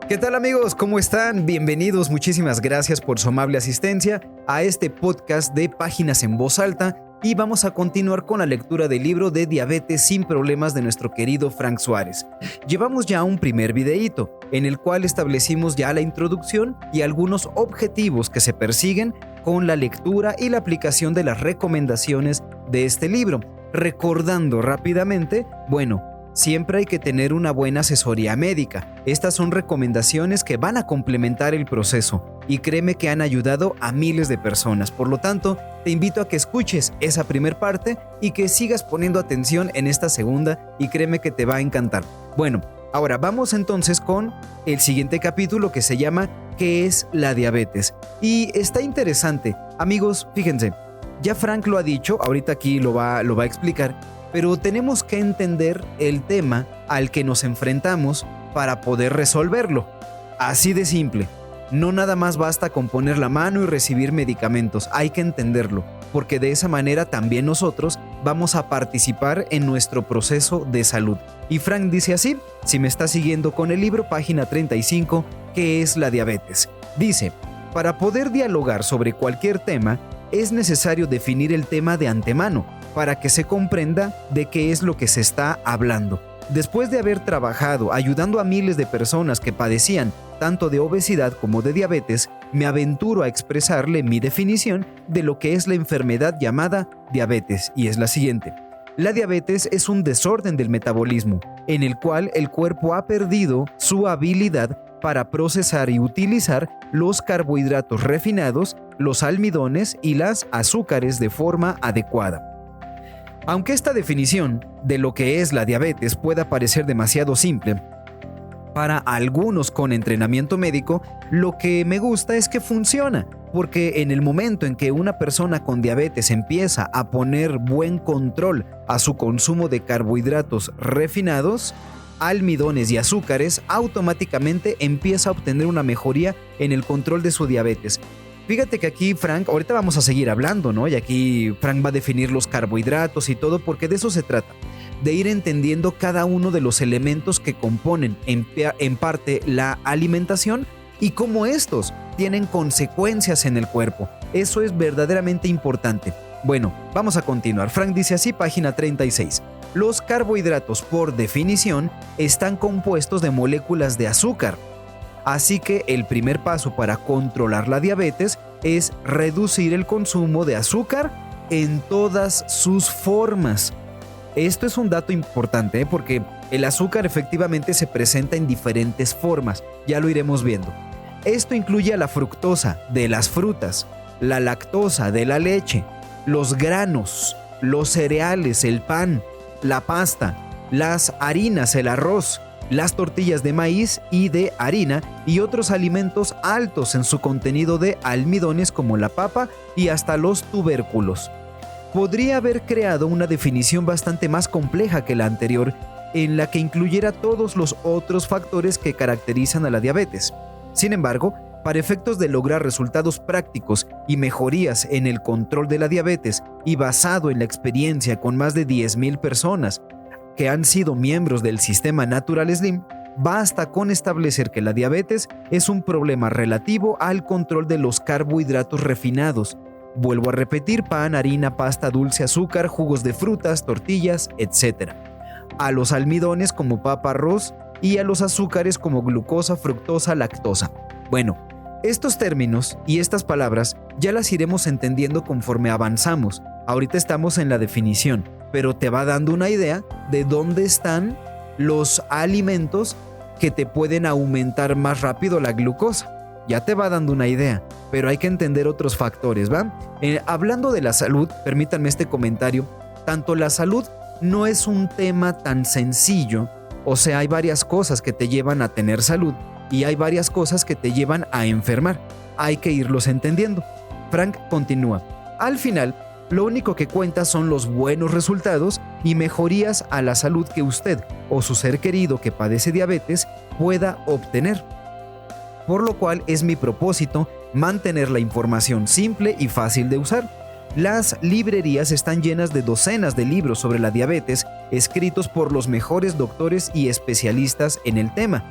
¿Qué tal amigos? ¿Cómo están? Bienvenidos, muchísimas gracias por su amable asistencia a este podcast de Páginas en Voz Alta y vamos a continuar con la lectura del libro de Diabetes sin Problemas de nuestro querido Frank Suárez. Llevamos ya un primer videíto en el cual establecimos ya la introducción y algunos objetivos que se persiguen con la lectura y la aplicación de las recomendaciones de este libro. Recordando rápidamente, siempre hay que tener una buena asesoría médica. Estas son recomendaciones que van a complementar el proceso y créeme que han ayudado a miles de personas. Por lo tanto, te invito a que escuches esa primer parte y que sigas poniendo atención en esta segunda y créeme que te va a encantar. Ahora vamos entonces con el siguiente capítulo que se llama ¿Qué es la diabetes? Y está interesante. Amigos, fíjense, ya Frank lo ha dicho, ahorita aquí lo va a explicar, pero tenemos que entender el tema al que nos enfrentamos para poder resolverlo. Así de simple. No nada más basta con poner la mano y recibir medicamentos, hay que entenderlo, porque de esa manera también nosotros vamos a participar en nuestro proceso de salud. Y Frank dice así, si me está siguiendo con el libro, página 35, ¿qué es la diabetes? Dice, para poder dialogar sobre cualquier tema, es necesario definir el tema de antemano, para que se comprenda de qué es lo que se está hablando. Después de haber trabajado ayudando a miles de personas que padecían tanto de obesidad como de diabetes, me aventuro a expresarle mi definición de lo que es la enfermedad llamada diabetes, y es la siguiente. La diabetes es un desorden del metabolismo, en el cual el cuerpo ha perdido su habilidad para procesar y utilizar los carbohidratos refinados, los almidones y las azúcares de forma adecuada. Aunque esta definición de lo que es la diabetes pueda parecer demasiado simple, para algunos con entrenamiento médico, lo que me gusta es que funciona, porque en el momento en que una persona con diabetes empieza a poner buen control a su consumo de carbohidratos refinados, almidones y azúcares, automáticamente empieza a obtener una mejoría en el control de su diabetes. Fíjate que aquí Frank, ahorita vamos a seguir hablando, ¿no? Y aquí Frank va a definir los carbohidratos y todo, porque de eso se trata, de ir entendiendo cada uno de los elementos que componen en parte la alimentación y cómo estos tienen consecuencias en el cuerpo. Eso es verdaderamente importante. Vamos a continuar. Frank dice así, página 36. Los carbohidratos, por definición, están compuestos de moléculas de azúcar. Así que el primer paso para controlar la diabetes es reducir el consumo de azúcar en todas sus formas. Esto es un dato importante, porque el azúcar efectivamente se presenta en diferentes formas, ya lo iremos viendo. Esto incluye a la fructosa de las frutas, la lactosa de la leche, los granos, los cereales, el pan, la pasta, las harinas, el arroz, las tortillas de maíz y de harina y otros alimentos altos en su contenido de almidones como la papa y hasta los tubérculos. Podría haber creado una definición bastante más compleja que la anterior, en la que incluyera todos los otros factores que caracterizan a la diabetes. Sin embargo, para efectos de lograr resultados prácticos y mejorías en el control de la diabetes y basado en la experiencia con más de 10,000 personas que han sido miembros del sistema Natural Slim, basta con establecer que la diabetes es un problema relativo al control de los carbohidratos refinados. Vuelvo a repetir, pan, harina, pasta, dulce, azúcar, jugos de frutas, tortillas, etc. A los almidones como papa, arroz y a los azúcares como glucosa, fructosa, lactosa. Estos términos y estas palabras ya las iremos entendiendo conforme avanzamos. Ahorita estamos en la definición, pero te va dando una idea de dónde están los alimentos que te pueden aumentar más rápido la glucosa. Ya te va dando una idea, pero hay que entender otros factores, ¿va? Hablando de la salud, permítanme este comentario, tanto la salud no es un tema tan sencillo, o sea, hay varias cosas que te llevan a tener salud y hay varias cosas que te llevan a enfermar. Hay que irlos entendiendo. Frank continúa. Al final, lo único que cuenta son los buenos resultados y mejorías a la salud que usted o su ser querido que padece diabetes pueda obtener. Por lo cual es mi propósito mantener la información simple y fácil de usar. Las librerías están llenas de docenas de libros sobre la diabetes escritos por los mejores doctores y especialistas en el tema.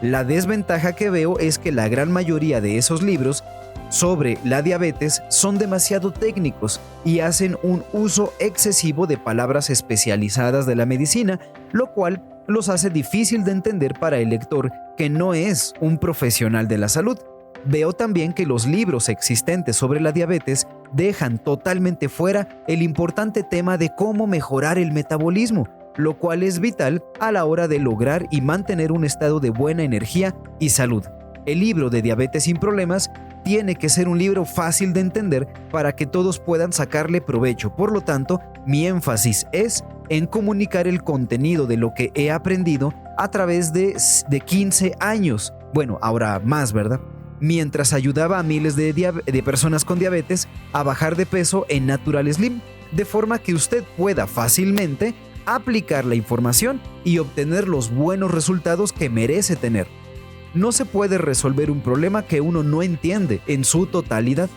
La desventaja que veo es que la gran mayoría de esos libros sobre la diabetes son demasiado técnicos y hacen un uso excesivo de palabras especializadas de la medicina, lo cual los hace difícil de entender para el lector que no es un profesional de la salud. Veo también que los libros existentes sobre la diabetes dejan totalmente fuera el importante tema de cómo mejorar el metabolismo, lo cual es vital a la hora de lograr y mantener un estado de buena energía y salud. El libro de Diabetes sin Problemas tiene que ser un libro fácil de entender para que todos puedan sacarle provecho. Por lo tanto, mi énfasis es en comunicar el contenido de lo que he aprendido a través de 15 años. Bueno, ahora más, ¿verdad? Mientras ayudaba a miles de personas con diabetes a bajar de peso en Natural Slim, de forma que usted pueda fácilmente aplicar la información y obtener los buenos resultados que merece tener. No se puede resolver un problema que uno no entiende en su totalidad.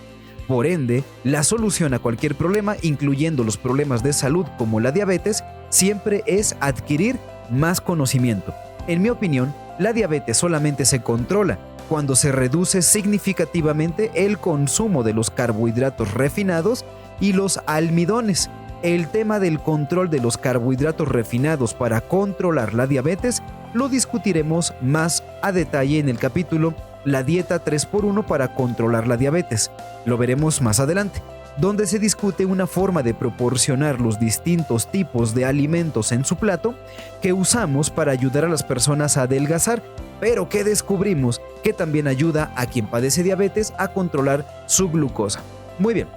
Por ende, la solución a cualquier problema, incluyendo los problemas de salud como la diabetes, siempre es adquirir más conocimiento. En mi opinión, la diabetes solamente se controla cuando se reduce significativamente el consumo de los carbohidratos refinados y los almidones. El tema del control de los carbohidratos refinados para controlar la diabetes lo discutiremos más a detalle en el capítulo La dieta 3x1 para controlar la diabetes. Lo veremos más adelante, donde se discute una forma de proporcionar los distintos tipos de alimentos en su plato que usamos para ayudar a las personas a adelgazar, pero que descubrimos que también ayuda a quien padece diabetes a controlar su glucosa. Muy bien.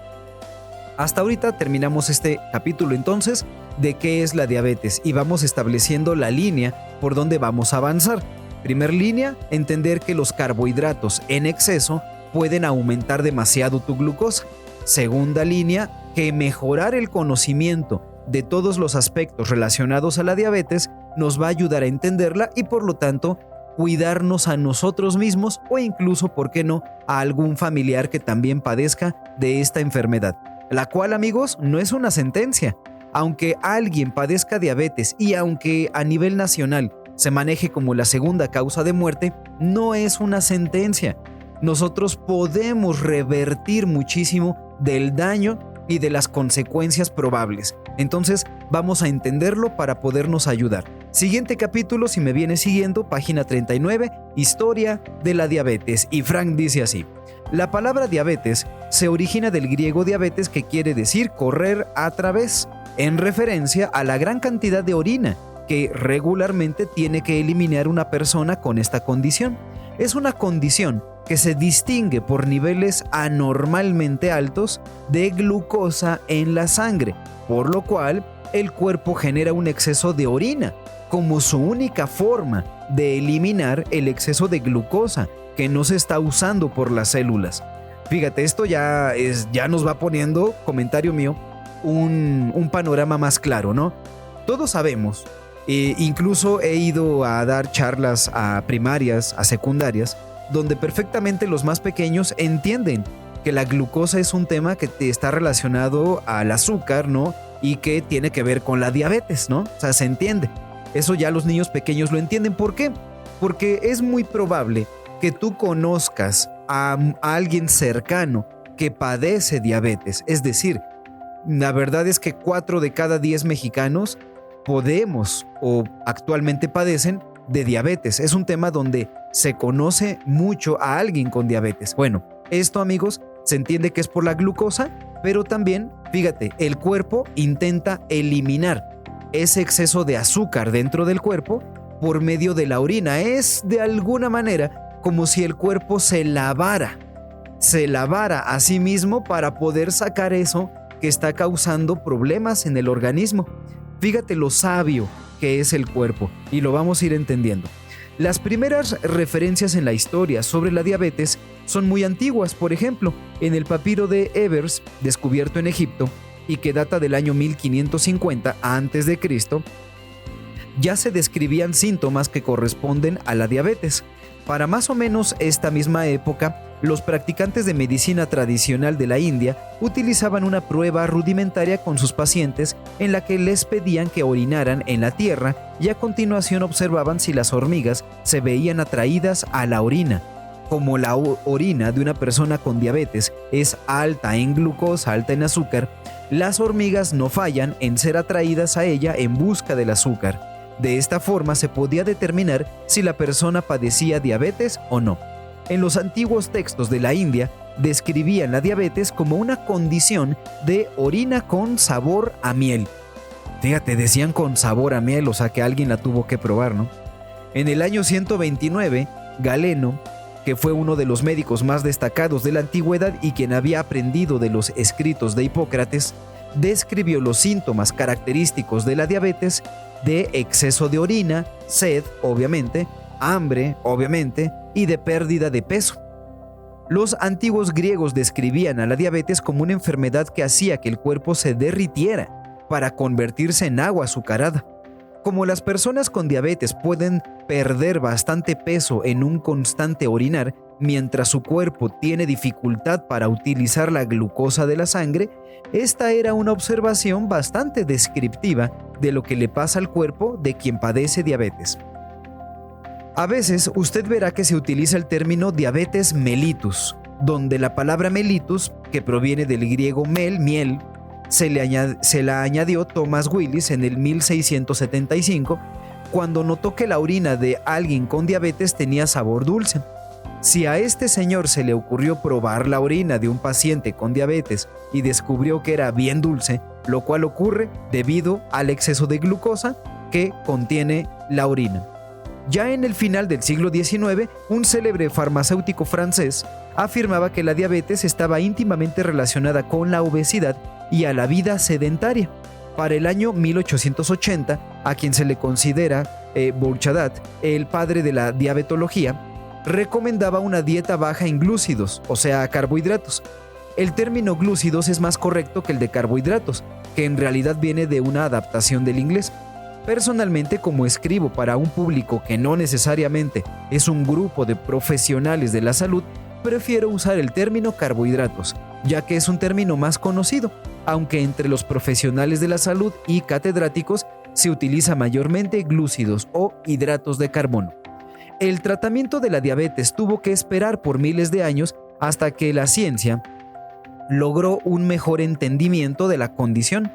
Hasta ahorita terminamos este capítulo entonces de qué es la diabetes y vamos estableciendo la línea por donde vamos a avanzar. Primer línea, entender que los carbohidratos en exceso pueden aumentar demasiado tu glucosa. Segunda línea, que mejorar el conocimiento de todos los aspectos relacionados a la diabetes nos va a ayudar a entenderla y por lo tanto cuidarnos a nosotros mismos o incluso, ¿por qué no?, a algún familiar que también padezca de esta enfermedad. La cual, amigos, no es una sentencia. Aunque alguien padezca diabetes y aunque a nivel nacional se maneje como la segunda causa de muerte, no es una sentencia. Nosotros podemos revertir muchísimo del daño y de las consecuencias probables. Entonces, vamos a entenderlo para podernos ayudar. Siguiente capítulo, si me viene siguiendo, página 39, Historia de la diabetes. Y Frank dice así: la palabra diabetes se origina del griego diabetes, que quiere decir correr a través, en referencia a la gran cantidad de orina que regularmente tiene que eliminar una persona con esta condición. Es una condición que se distingue por niveles anormalmente altos de glucosa en la sangre, por lo cual el cuerpo genera un exceso de orina como su única forma de eliminar el exceso de glucosa que no se está usando por las células. Fíjate, esto ya nos va poniendo, comentario mío, un panorama más claro, ¿no? Todos sabemos, incluso he ido a dar charlas a primarias, a secundarias, donde perfectamente los más pequeños entienden que la glucosa es un tema que te está relacionado al azúcar, ¿no? Y que tiene que ver con la diabetes, ¿no? O sea, se entiende. Eso ya los niños pequeños lo entienden. ¿Por qué? Porque es muy probable que tú conozcas a alguien cercano que padece diabetes. Es decir, la verdad es que 4 de cada 10 mexicanos podemos o actualmente padecen de diabetes. Es un tema donde se conoce mucho a alguien con diabetes. Bueno, esto, amigos, se entiende que es por la glucosa, pero también, fíjate, el cuerpo intenta eliminar ese exceso de azúcar dentro del cuerpo por medio de la orina. Es de alguna manera como si el cuerpo se lavara a sí mismo para poder sacar eso que está causando problemas en el organismo. Fíjate lo sabio que es el cuerpo y lo vamos a ir entendiendo. Las primeras referencias en la historia sobre la diabetes son muy antiguas. Por ejemplo, en el papiro de Ebers, descubierto en Egipto y que data del año 1550 a.C., ya se describían síntomas que corresponden a la diabetes. Para más o menos esta misma época, Los practicantes de medicina tradicional de la India utilizaban una prueba rudimentaria con sus pacientes en la que les pedían que orinaran en la tierra y a continuación observaban si las hormigas se veían atraídas a la orina. Como la orina de una persona con diabetes es alta en glucosa, alta en azúcar, las hormigas no fallan en ser atraídas a ella en busca del azúcar. De esta forma se podía determinar si la persona padecía diabetes o no. En los antiguos textos de la India describían la diabetes como una condición de orina con sabor a miel. Fíjate, decían con sabor a miel, o sea que alguien la tuvo que probar, ¿no? En el año 129, Galeno, que fue uno de los médicos más destacados de la antigüedad y quien había aprendido de los escritos de Hipócrates, describió los síntomas característicos de la diabetes de exceso de orina, sed, obviamente, hambre, obviamente, y de pérdida de peso. Los antiguos griegos describían a la diabetes como una enfermedad que hacía que el cuerpo se derritiera para convertirse en agua azucarada. Como las personas con diabetes pueden perder bastante peso en un constante orinar, mientras su cuerpo tiene dificultad para utilizar la glucosa de la sangre, esta era una observación bastante descriptiva de lo que le pasa al cuerpo de quien padece diabetes. A veces usted verá que se utiliza el término diabetes mellitus, donde la palabra mellitus, que proviene del griego miel, se la añadió Thomas Willis en el 1675, cuando notó que la orina de alguien con diabetes tenía sabor dulce. Si a este señor se le ocurrió probar la orina de un paciente con diabetes y descubrió que era bien dulce, lo cual ocurre debido al exceso de glucosa que contiene la orina. Ya en el final del siglo XIX, un célebre farmacéutico francés afirmaba que la diabetes estaba íntimamente relacionada con la obesidad y a la vida sedentaria. Para el año 1880, a quien se le considera Bouchardat, el padre de la diabetología, recomendaba una dieta baja en glúcidos, o sea, carbohidratos. El término glúcidos es más correcto que el de carbohidratos, que en realidad viene de una adaptación del inglés. Personalmente, como escribo para un público que no necesariamente es un grupo de profesionales de la salud, prefiero usar el término carbohidratos, ya que es un término más conocido, aunque entre los profesionales de la salud y catedráticos se utiliza mayormente glúcidos o hidratos de carbono. El tratamiento de la diabetes tuvo que esperar por miles de años hasta que la ciencia logró un mejor entendimiento de la condición.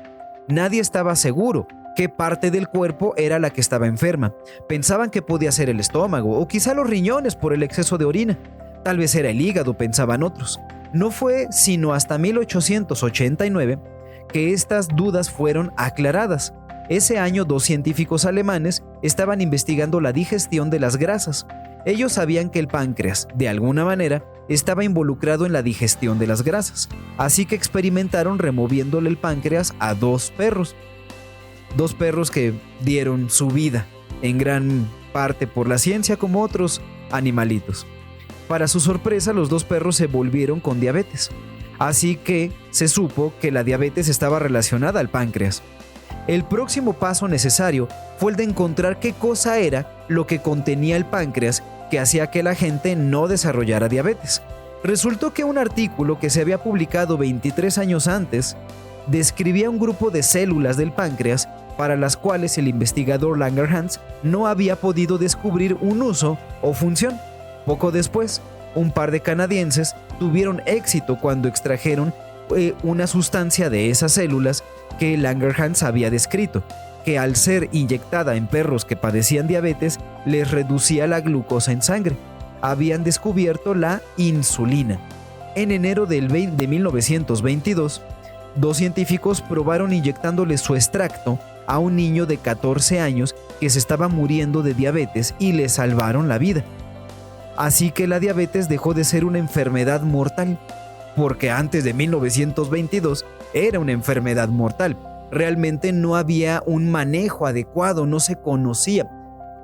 Nadie estaba seguro qué parte del cuerpo era la que estaba enferma. Pensaban que podía ser el estómago o quizá los riñones por el exceso de orina. Tal vez era el hígado, pensaban otros. No fue sino hasta 1889 que estas dudas fueron aclaradas. Ese año, 2 científicos alemanes estaban investigando la digestión de las grasas. Ellos sabían que el páncreas, de alguna manera, estaba involucrado en la digestión de las grasas, así que experimentaron removiéndole el páncreas a 2 perros. 2 perros que dieron su vida, en gran parte por la ciencia como otros animalitos. Para su sorpresa, los 2 perros se volvieron con diabetes, así que se supo que la diabetes estaba relacionada al páncreas. El próximo paso necesario fue el de encontrar qué cosa era lo que contenía el páncreas que hacía que la gente no desarrollara diabetes. Resultó que un artículo que se había publicado 23 años antes describía un grupo de células del páncreas para las cuales el investigador Langerhans no había podido descubrir un uso o función. Poco después, un par de canadienses tuvieron éxito cuando extrajeron una sustancia de esas células que Langerhans había descrito, que al ser inyectada en perros que padecían diabetes, les reducía la glucosa en sangre. Habían descubierto la insulina. En enero de 1922, 2 científicos probaron inyectándole su extracto a un niño de 14 años que se estaba muriendo de diabetes y le salvaron la vida. Así que la diabetes dejó de ser una enfermedad mortal, porque antes de 1922 era una enfermedad mortal. Realmente no había un manejo adecuado, no se conocía.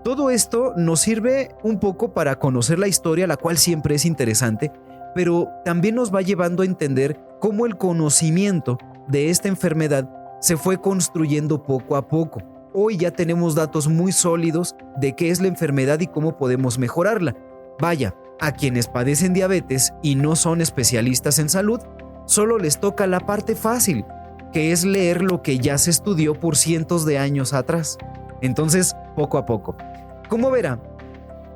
Todo esto nos sirve un poco para conocer la historia, la cual siempre es interesante, pero también nos va llevando a entender cómo el conocimiento de esta enfermedad se fue construyendo poco a poco. Hoy ya tenemos datos muy sólidos de qué es la enfermedad y cómo podemos mejorarla. Vaya, A quienes padecen diabetes y no son especialistas en salud, solo les toca la parte fácil, que es leer lo que ya se estudió por cientos de años atrás. Entonces, poco a poco. Como verá,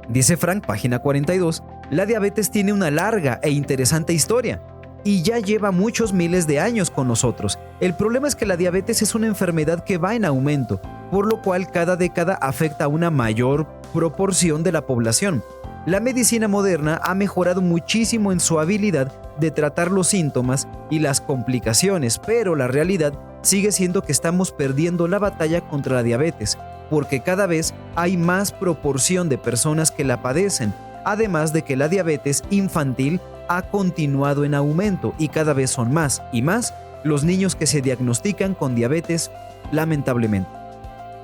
dice Frank, página 42, la diabetes tiene una larga e interesante historia y ya lleva muchos miles de años con nosotros. El problema es que la diabetes es una enfermedad que va en aumento, por lo cual cada década afecta a una mayor proporción de la población. La medicina moderna ha mejorado muchísimo en su habilidad de tratar los síntomas y las complicaciones, pero la realidad sigue siendo que estamos perdiendo la batalla contra la diabetes, porque cada vez hay más proporción de personas que la padecen, además de que la diabetes infantil ha continuado en aumento y cada vez son más y más los niños que se diagnostican con diabetes, lamentablemente.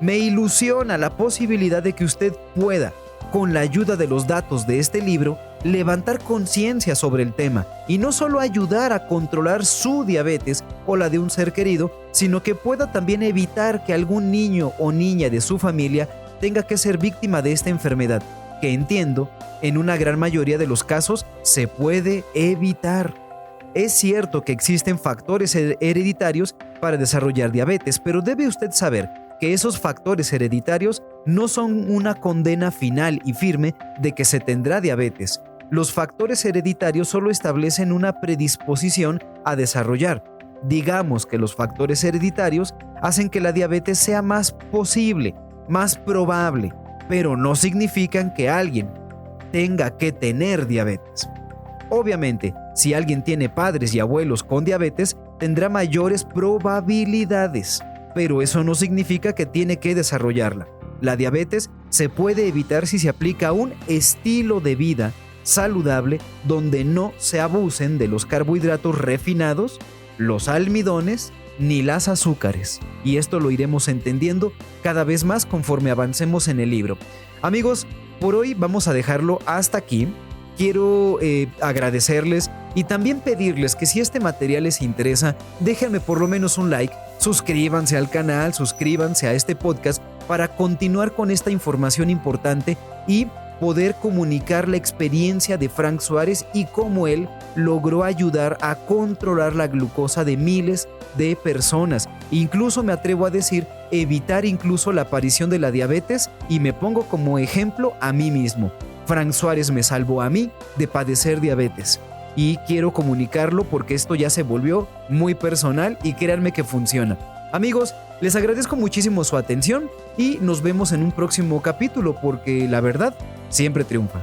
Me ilusiona la posibilidad de que usted pueda, con la ayuda de los datos de este libro, levantar conciencia sobre el tema y no solo ayudar a controlar su diabetes o la de un ser querido, sino que pueda también evitar que algún niño o niña de su familia tenga que ser víctima de esta enfermedad, que entiendo, en una gran mayoría de los casos, se puede evitar. Es cierto que existen factores hereditarios para desarrollar diabetes, pero debe usted saber que esos factores hereditarios no son una condena final y firme de que se tendrá diabetes. Los factores hereditarios solo establecen una predisposición a desarrollar. Digamos que los factores hereditarios hacen que la diabetes sea más posible, más probable, pero no significan que alguien tenga que tener diabetes. Obviamente, si alguien tiene padres y abuelos con diabetes, tendrá mayores probabilidades, pero eso no significa que tiene que desarrollarla. La diabetes se puede evitar si se aplica un estilo de vida saludable donde no se abusen de los carbohidratos refinados, los almidones ni las azúcares. Y esto lo iremos entendiendo cada vez más conforme avancemos en el libro. Amigos, por hoy vamos a dejarlo hasta aquí. Quiero agradecerles y también pedirles que si este material les interesa, déjenme por lo menos un like, suscríbanse al canal, suscríbanse a este podcast para continuar con esta información importante y poder comunicar la experiencia de Frank Suárez y cómo él logró ayudar a controlar la glucosa de miles de personas. Incluso me atrevo a decir, evitar incluso la aparición de la diabetes, y me pongo como ejemplo a mí mismo. Frank Suárez me salvó a mí de padecer diabetes y quiero comunicarlo porque esto ya se volvió muy personal y créanme que funciona. Amigos, les agradezco muchísimo su atención y nos vemos en un próximo capítulo porque la verdad siempre triunfa.